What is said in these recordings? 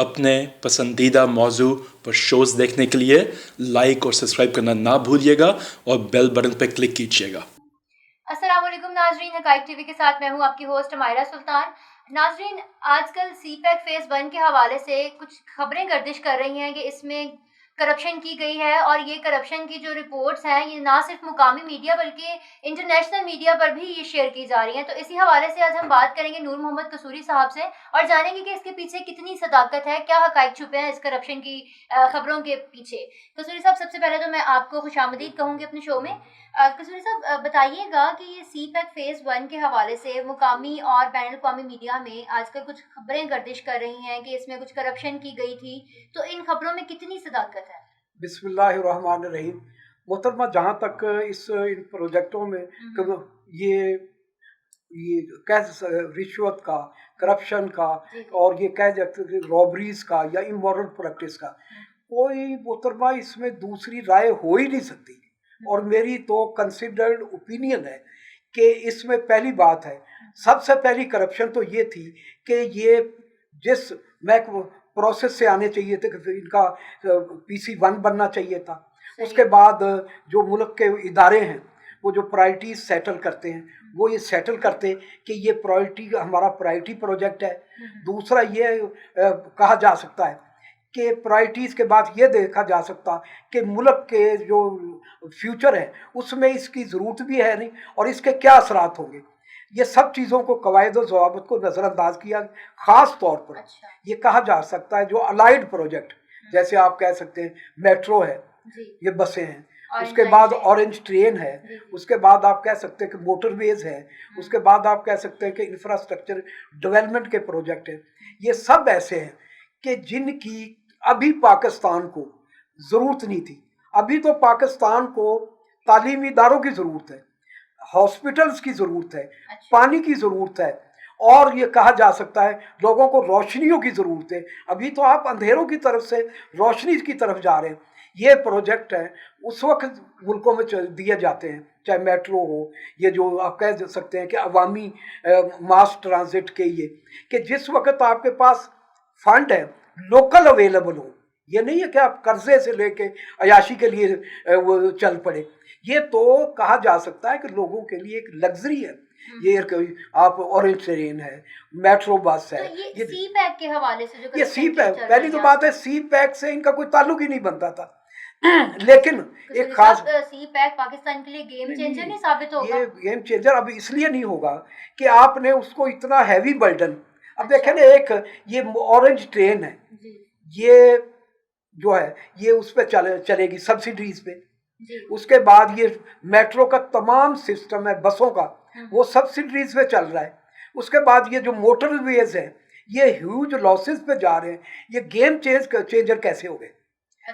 अपने पसंदीदा मौजू पर शोज़ देखने के लिए लाइक और सब्सक्राइब करना ना भूलिएगा और बेल बटन पर क्लिक कीजिएगा। अस्सलाम वालेकुम नाजरीन, हकाइक टीवी के साथ मैं हूं आपकी होस्ट मायरा सुल्तान। नाजरीन, आजकल सीपैक फेज़ 1 के हवाले से कुछ खबरें गर्दिश कर रही हैं कि इसमें करप्शन की गई है और ये करप्शन की जो रिपोर्ट्स हैं ये ना सिर्फ मुकामी मीडिया बल्कि इंटरनेशनल मीडिया पर भी ये शेयर की जा रही हैं। तो इसी हवाले से आज हम बात करेंगे नूर मोहम्मद कसूरी साहब से और जानेंगे कि इसके पीछे कितनी सदाकत है, क्या हकाइक छुपे हैं इस करप्शन की खबरों के पीछे। कसूरी साहब, सबसे पहले तो मैं आपको खुशामदीद कहूँगी अपने शो में। कसूरी साहब, बताइएगा कि ये सीपैक फेज़ 1 के हवाले से मुकामी और बैनुल अक़वामी मीडिया में आजकल कुछ खबरें गर्दिश कर रही हैं कि इसमें कुछ करप्शन की गई थी, तो इन खबरों में कितनी सदाकत है? बिस्मिल्लाहिर्रहमानिर्रहीम। मोहतरमा, जहाँ तक इन प्रोजेक्टों में ये रिश्वत का, करप्शन का और ये कह सकते रॉबरीज का या इमोरल प्रैक्टिस का, कोई मोहतरमा इसमें दूसरी राय हो ही नहीं सकती। और मेरी तो कंसिडर्ड ओपिनियन है कि इसमें पहली बात है, सबसे पहली करप्शन तो ये थी कि ये जिस मैक प्रोसेस से आने चाहिए थे कि इनका PC1 बनना चाहिए था। उसके बाद जो मुल्क के इदारे हैं वो जो प्रायोरिटीज सेटल करते हैं वो ये सेटल करते कि ये प्रायोरिटी हमारा प्रायोरिटी प्रोजेक्ट है। दूसरा ये कहा जा सकता है कि प्रायोरिटीज़ के बाद ये देखा जा सकता कि मुल्क के जो फ्यूचर है उसमें इसकी ज़रूरत भी है नहीं और इसके क्या असरात होंगे। ये सब चीज़ों को कवायद और ज़वाबित को नज़रअंदाज किया। ख़ास तौर पर ये कहा जा सकता है जो अलाइड प्रोजेक्ट, जैसे आप कह सकते हैं मेट्रो है, ये बसें हैं, उसके बाद ऑरेंज ट्रेन है, उसके बाद आप कह सकते हैं कि मोटरवेज है, उसके बाद आप कह सकते हैं कि इंफ्रास्ट्रक्चर डेवलपमेंट के प्रोजेक्ट हैं। ये सब ऐसे हैं कि जिनकी अभी पाकिस्तान को ज़रूरत नहीं थी। अभी तो पाकिस्तान को तालीमी इदारों की ज़रूरत है, हॉस्पिटल्स की ज़रूरत है, पानी की ज़रूरत है और ये कहा जा सकता है लोगों को रोशनियों की ज़रूरत है। अभी तो आप अंधेरों की तरफ से रोशनी की तरफ जा रहे हैं। ये प्रोजेक्ट है उस वक्त मुल्कों में दिए जाते हैं, चाहे मेट्रो हो, ये जो आप कह सकते हैं कि अवामी मास ट्रांजिट के, ये कि जिस वक्त आपके पास फंड है लोकल अवेलेबल हो। ये नहीं है कि आप कर्जे से लेके अयाशी के लिए वो चल पड़े। ये तो कहा जा सकता है कि लोगों के लिए एक लग्जरी है। ये आप ऑरेंज ट्रेन है, मेट्रो बस है। तो ये सीपैक के हवाले से जो ये सीपैक, पहली तो बात है सीपैक से इनका कोई ताल्लुक ही नहीं बनता था। लेकिन एक खास सीपैक पाकिस्तान के लिए गेम चेंजर नहीं साबित होगा। ये गेम चेंजर अब इसलिए नहीं होगा कि आपने उसको इतना हैवी बर्डन। अब देखें ना, एक ये ऑरेंज ट्रेन है, ये जो है ये उस पर चलेगी सब्सिडीज पे। उसके बाद ये मेट्रो का तमाम सिस्टम है बसों का, वो सब्सिडीज पे चल रहा है। उसके बाद ये जो मोटरवेज है ये ह्यूज लॉसेस पे जा रहे हैं। ये गेम चेंजर कैसे हो गए?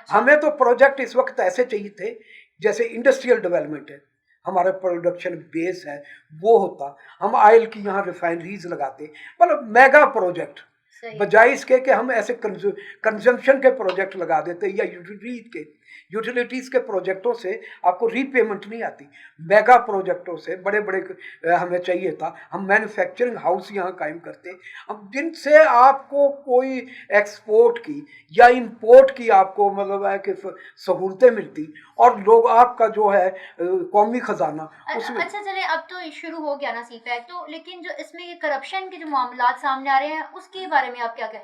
हमें तो प्रोजेक्ट इस वक्त ऐसे चाहिए थे जैसे इंडस्ट्रियल डेवलपमेंट है, हमारा प्रोडक्शन बेस है वो होता, हम ऑयल की यहाँ रिफाइनरीज लगाते, मतलब मेगा प्रोजेक्ट, बजाय इसके कि हम ऐसे कंजम्पशन के प्रोजेक्ट लगा देते या यूटिलिटीज़ के प्रोजेक्टों से आपको रीपेमेंट नहीं आती। मेगा प्रोजेक्टों से बड़े बड़े हमें चाहिए था। हम मैन्युफैक्चरिंग हाउस यहाँ कायम करते, अब जिनसे आपको कोई एक्सपोर्ट की या इंपोर्ट की आपको मतलब है कि सहूलतें मिलती और लोग आपका जो है कौमी खजाना उसमें। अच्छा चले, अब तो शुरू हो गया ना सीपैक, तो लेकिन जो इसमें ये करप्शन के जो मामला सामने आ रहे हैं उसके बारे में आप क्या कहें?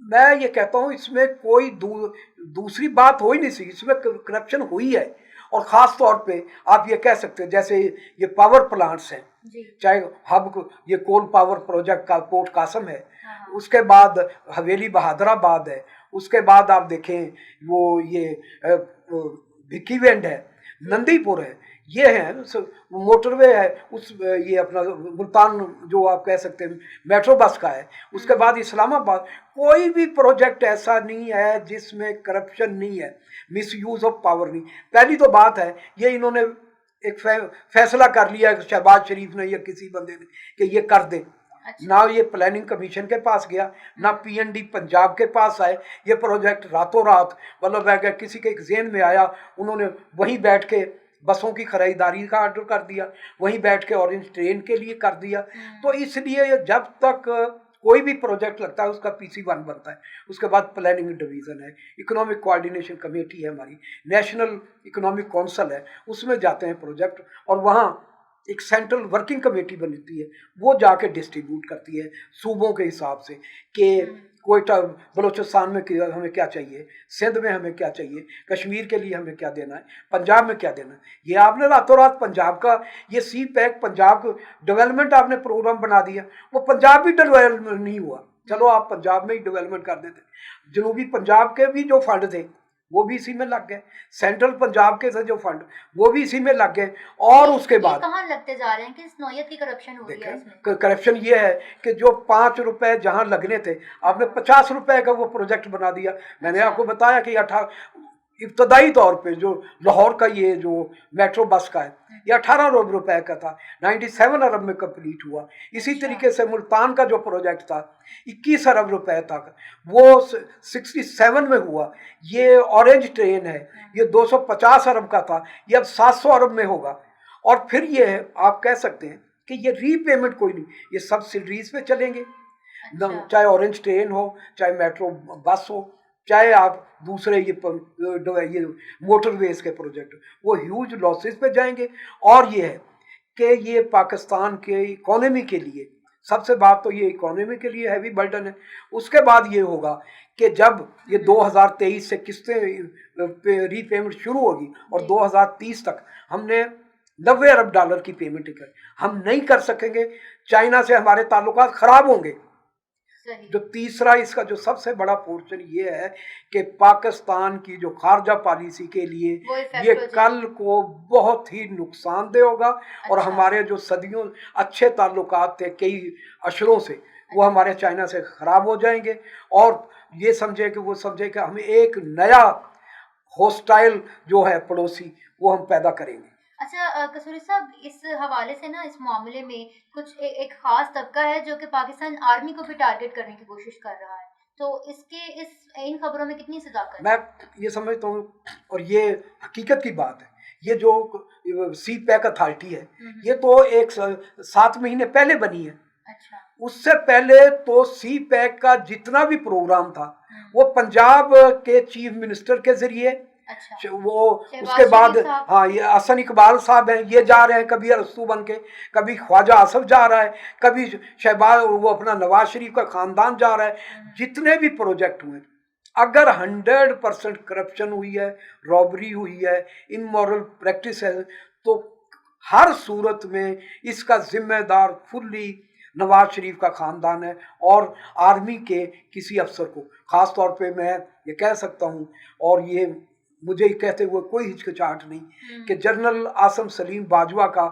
मैं ये कहता हूँ इसमें कोई दूसरी बात हो ही नहीं सी, इसमें करप्शन हुई है। और ख़ास तौर पे आप ये कह सकते हैं जैसे ये पावर प्लांट्स हैं, चाहे हब ये कोल पावर प्रोजेक्ट का पोर्ट कासम है, उसके बाद हवेली बहादुराबाद है, उसके बाद आप देखें वो ये भिक्कीवैंड है, नंदीपुर है, ये है मोटरवे है, उस ये अपना मुल्तान जो आप कह सकते हैं मेट्रो बस का है। उसके बाद इस्लामाबाद, कोई भी प्रोजेक्ट ऐसा नहीं है जिसमें करप्शन नहीं है, मिसयूज ऑफ पावर नहीं। पहली तो बात है ये इन्होंने एक फैसला कर लिया शहबाज शरीफ ने या किसी बंदे ने कि ये कर दे। ना ये प्लानिंग कमीशन के पास गया, ना PND पंजाब के पास आए। ये प्रोजेक्ट रातों रात मतलब किसी के जेहन में आया, उन्होंने वहीं बैठ के बसों की खरीदारी का ऑर्डर कर दिया, वहीं बैठ के ऑरेंज ट्रेन के लिए कर दिया। तो इसलिए जब तक कोई भी प्रोजेक्ट लगता है उसका PC1 बनता है, उसके बाद प्लानिंग डिवीज़न है, इकोनॉमिक कोऑर्डिनेशन कमेटी है हमारी, नेशनल इकोनॉमिक काउंसिल है, उसमें जाते हैं प्रोजेक्ट और वहाँ एक सेंट्रल वर्किंग कमेटी बनती है, वो जाके डिस्ट्रीब्यूट करती है सूबों के हिसाब से कि कोयटा बलूचिस्तान में हमें क्या चाहिए, सिंध में हमें क्या चाहिए, कश्मीर के लिए हमें क्या देना है, पंजाब में क्या देना है। ये आपने रातों रात पंजाब का ये CPEC पंजाब डेवलपमेंट आपने प्रोग्राम बना दिया, वो पंजाब भी डेवलपमेंट नहीं हुआ। चलो आप पंजाब में ही डेवलपमेंट कर देते, जनूबी पंजाब के भी जो फंड थे वो भी इसी में लग गए, सेंट्रल पंजाब के थे जो फंड वो भी इसी में लग गए। और उसके बाद कहाँ लगते जा रहे हैं, किस नौयत की करप्शन हो रही है इसमें? करप्शन ये है कि जो 5 रुपए जहां लगने थे आपने 50 रुपए का वो प्रोजेक्ट बना दिया। मैंने आपको बताया कि इब्तदाई तौर पे जो लाहौर का ये जो मेट्रो बस का है ये 18 रुपए का था, 97 अरब में कंप्लीट हुआ। इसी तरीके से मुल्तान का जो प्रोजेक्ट था 21 अरब रुपए तक वो 67 में हुआ। ये ऑरेंज ट्रेन है, ये 250 अरब का था, ये अब 700 अरब में होगा। और फिर ये आप कह सकते हैं कि ये रीपेमेंट कोई नहीं, ये सब्सिडीज पे चलेंगे। चाहे ऑरेंज ट्रेन हो, चाहे मेट्रो बस हो, चाहे आप दूसरे ये मोटरवेज के प्रोजेक्ट, वो ह्यूज लॉसेस पे जाएंगे। और ये है कि ये पाकिस्तान के इकोनॉमी के लिए सबसे बात तो ये इकोनॉमी के लिए हैवी बर्डन है। उसके बाद ये होगा कि जब ये 2023 से किस्तें रीपेमेंट शुरू होगी और 2030 तक हमने 90 अरब डॉलर की पेमेंट कर, हम नहीं कर सकेंगे, चाइना से हमारे ताल्लुकात खराब होंगे। जो तीसरा इसका जो सबसे बड़ा पोर्शन ये है कि पाकिस्तान की जो खारजा पॉलिसी के लिए ये कल को बहुत ही नुकसानदेह होगा। और हमारे जो सदियों अच्छे ताल्लुकात थे कई अशरों से, वो हमारे चाइना से ख़राब हो जाएंगे। और ये समझे कि वो समझे कि हमें एक नया हॉस्टाइल जो है पड़ोसी वो हम पैदा करेंगे। अच्छा कसूरी साहब, इस हवाले से ना इस मामले में कुछ एक खास तबका है जो कि पाकिस्तान आर्मी को भी टारगेट करने की कोशिश कर रहा है, तो इन खबरों में कितनी सदाकत? मैं ये समझता हूँ और ये हकीकत की बात है। ये जो CPEC अथॉरिटी है ये तो 7 महीने पहले बनी है। अच्छा। उससे पहले तो CPEC का जितना भी प्रोग्राम था वो पंजाब के चीफ मिनिस्टर के जरिए, अच्छा। वो उसके बाद हाँ ये हसन इकबाल साहब हैं, ये जा रहे हैं कभी अरस्तू बन के, कभी ख्वाजा आसफ जा रहा है, कभी शहबाज वो अपना नवाज शरीफ का खानदान जा रहा है। जितने भी प्रोजेक्ट हुए, अगर 100% करप्शन हुई है, रॉबरी हुई है, इमोरल प्रैक्टिस है, तो हर सूरत में इसका जिम्मेदार फुल्ली नवाज शरीफ का खानदान है और आर्मी के किसी अफसर को। ख़ास तौर पे मैं ये कह सकता हूँ, और ये मुझे कहते हुए कोई हिचकिचाहट नहीं कि जनरल आसम सलीम बाजवा का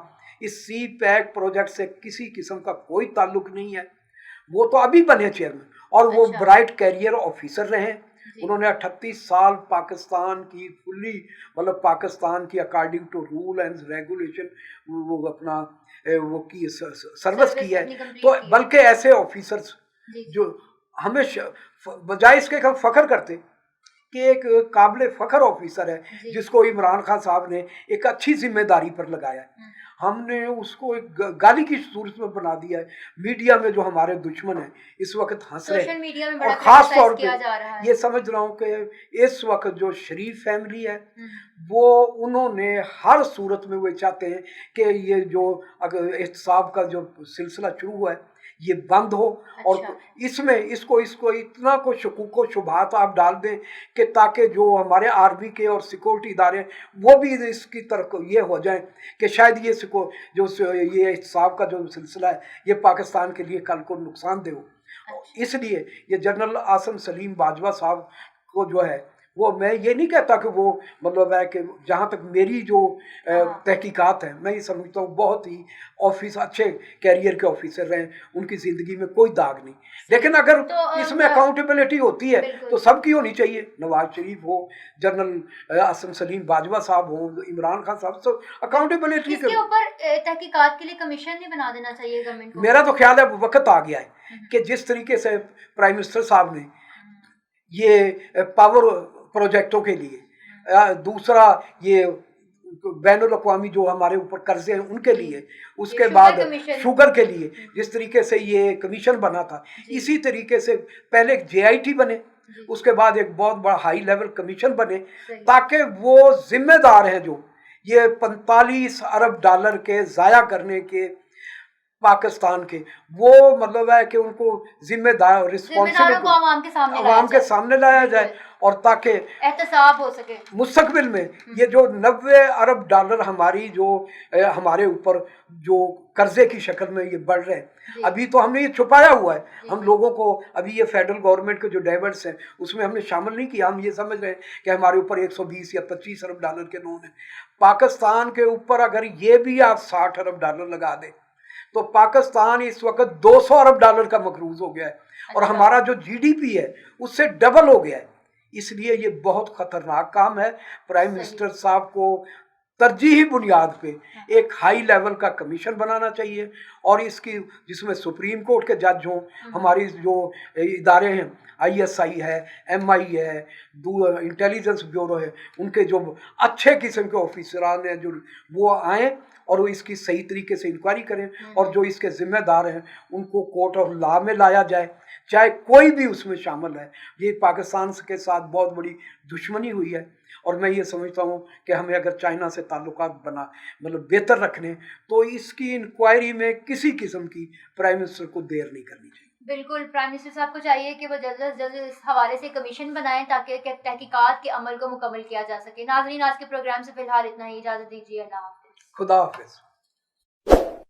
इस CPEC प्रोजेक्ट से किसी किस्म का कोई ताल्लुक नहीं है। वो तो अभी बने चेयरमैन और वो ब्राइट कैरियर ऑफिसर रहे। उन्होंने 38 साल पाकिस्तान की फुल्ली मतलब पाकिस्तान की according to rule and regulation वो अपना वो की सर्विस की है। तो बल्कि ऐसे ऑफिसर्स जो हमें बजाय इसके हम फख्र करते कि एक काबिल फ़ख्र ऑफिसर है जिसको इमरान खान साहब ने एक अच्छी जिम्मेदारी पर लगाया है, हमने उसको एक गाली की सूरत में बना दिया है। मीडिया में जो हमारे दुश्मन हैं इस वक्त हंस रहे हैं, और ख़ास तौर पे ये समझ रहा हूँ कि इस वक्त जो शरीफ फैमिली है वो उन्होंने हर सूरत में वो चाहते हैं कि ये जो अगर एहतसाब का जो सिलसिला शुरू हुआ है ये बंद हो। और इसमें इसको इतना को शकूक शुबहात आप डाल दें कि ताकि जो हमारे आर्मी के और सिक्योरिटी इदारे वो भी इसकी तरफ ये हो जाएं कि शायद ये ये एहतसाब का जो सिलसिला है ये पाकिस्तान के लिए कल को नुकसानदेह हो। इसलिए ये जनरल आसम सलीम बाजवा साहब को जो है वो मैं ये नहीं कहता कि वो मतलब है कि जहाँ तक मेरी जो तहकीकात है मैं ये समझता हूँ बहुत ही अच्छे कैरियर के ऑफिसर रहे, उनकी ज़िंदगी में कोई दाग नहीं। लेकिन अगर इसमें अकाउंटेबिलिटी होती है तो सबकी होनी चाहिए, नवाज शरीफ हो, जनरल आसम सलीम बाजवा साहब हो, इमरान खान साहब, तो अकाउंटेबिलिटी के ऊपर तहकीकात के लिए कमीशन नहीं बना देना चाहिए गवर्नमेंट को। मेरा तो ख्याल है वक्त आ गया है कि जिस तरीके से प्राइम मिनिस्टर साहब ने ये पावर प्रोजेक्टों के लिए, दूसरा ये बैनुल अक़वामी जो हमारे ऊपर कर्जे हैं उनके लिए, उसके शुगर बाद कमीशन। शुगर के लिए जिस तरीके से ये कमीशन बना था, इसी तरीके से पहले एक JIT बने, उसके बाद एक बहुत बड़ा हाई लेवल कमीशन बने, ताकि वो जिम्मेदार हैं जो ये 45 अरब डॉलर के ज़ाया करने के पाकिस्तान के, वो मतलब है कि उनको जिम्मेदार जिम्मेदारों को आवाम के सामने लाया आवाम के जाए। सामने लाया जाए, और ताकि एहतसाब हो सके। मुस्तकबिल में ये जो 90 अरब डॉलर हमारी जो हमारे ऊपर जो कर्जे की शक्ल में ये बढ़ रहे हैं, अभी तो हमने ये छुपाया हुआ है, हम लोगों को अभी ये फेडरल गवर्नमेंट के जो डेबिट्स हैं उसमें हमने शामिल नहीं किया। हम ये समझ रहे हैं कि हमारे ऊपर 120 या 25 अरब डॉलर के लोन है। पाकिस्तान के ऊपर अगर ये भी आप 60 अरब डॉलर लगा दें तो पाकिस्तान इस वक्त 200 अरब डॉलर का मकरूज हो गया है, और हमारा जो GDP है उससे डबल हो गया है। इसलिए ये बहुत खतरनाक काम है। प्राइम मिनिस्टर साहब को तरजीही बुनियाद पे एक हाई लेवल का कमीशन बनाना चाहिए, और इसकी जिसमें सुप्रीम कोर्ट के जज हों, हमारी जो इदारे हैं ISI है, MI है, इंटेलिजेंस ब्यूरो है, उनके जो अच्छे किस्म के ऑफिसरान हैं जो वो आएँ और वो इसकी सही तरीके से इंक्वायरी करें, और जो इसके जिम्मेदार हैं उनको कोर्ट ऑफ लॉ में लाया जाए, चाहे कोई भी उसमें शामिल है। ये पाकिस्तान के साथ बहुत बड़ी दुश्मनी हुई है, और मैं ये समझता हूँ कि हमें अगर चाइना से ताल्लुकात बना मतलब बेहतर रखने, तो इसकी इंक्वायरी में किसी किस्म की प्राइम मिनिस्टर को देर नहीं करनी चाहिए। बिल्कुल, प्राइम मिनिस्टर साहब को चाहिए कि वो जल्द से जल्द इस हवाले से कमीशन बनाएं ताकि तहकीकात के अमल को मुकम्मल किया जा सके। नाज़रीन, आज के प्रोग्राम से फिलहाल इतना ही, इजाज़त दीजिए। अल्लाह हाफ़िज़। खुदा हाफिज।